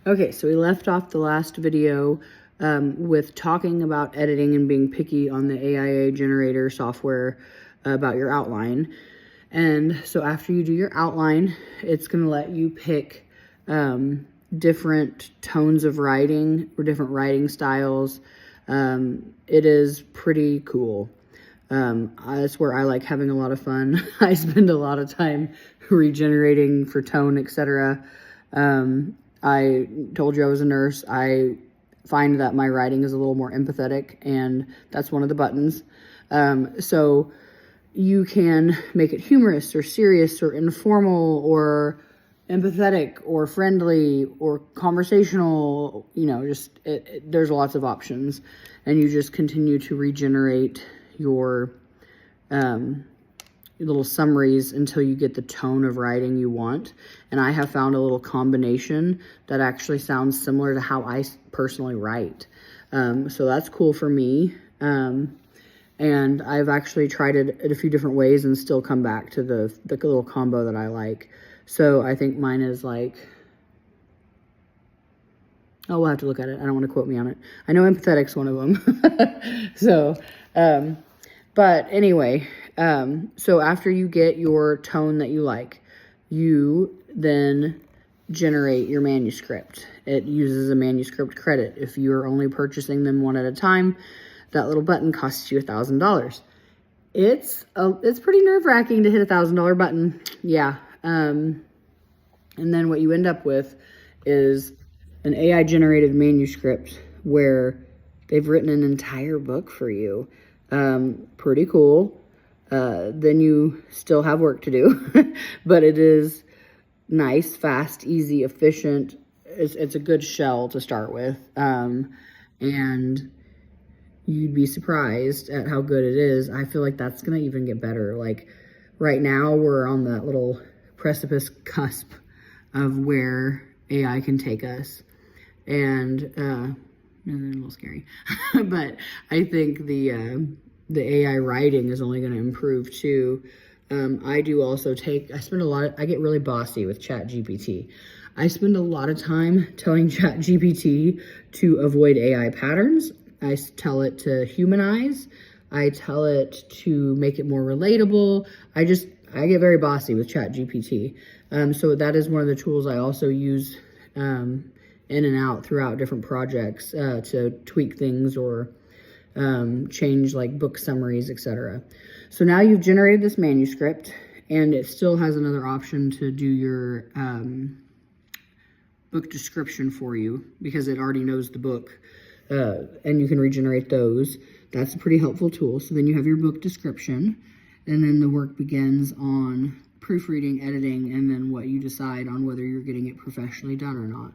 Okay, so we left off the last video with talking about editing and being picky on the AIA generator software about your outline. And so after you do your outline, it's going to let you pick different tones of writing or different writing styles. It is pretty cool. That's where I like having a lot of fun. I spend a lot of time regenerating for tone, etc. I told you I was a nurse. I find that my writing is a little more empathetic, and that's one of the buttons. So you can make it humorous or serious or informal or empathetic or friendly or conversational, you know, just there's lots of options, and you just continue to regenerate your little summaries until you get the tone of writing you want. And I have found a little combination that actually sounds similar to how I personally write. So that's cool for me. And I've actually tried it a few different ways and still come back to the little combo that I like. So I think mine is like, oh, we'll have to look at it. I don't want to quote me on it. I know empathetic's one of them. So, but anyway, so after you get your tone that you like, you then generate your manuscript. It uses a manuscript credit. If you're only purchasing them one at a time, that little button costs you $1,000. It's pretty nerve-wracking to hit $1,000 button. Yeah. And then what you end up with is an AI generated manuscript where they've written an entire book for you. Pretty cool. Then you still have work to do, but it is nice, fast, easy, efficient. It's a good shell to start with. And you'd be surprised at how good it is. I feel like that's going to even get better. Like right now we're on that little precipice cusp of where AI can take us. And, a little scary, but I think the AI writing is only going to improve too. I get really bossy with ChatGPT. I spend a lot of time telling ChatGPT to avoid AI patterns. I tell it to humanize. I tell it to make it more relatable. I get very bossy with ChatGPT. So that is one of the tools I also use in and out throughout different projects to tweak things or change like book summaries, etc. So now you've generated this manuscript, and it still has another option to do your book description for you because it already knows the book, and you can regenerate those. That's a pretty helpful tool. So then you have your book description, and then the work begins on proofreading, editing, and then what you decide on whether you're getting it professionally done or not.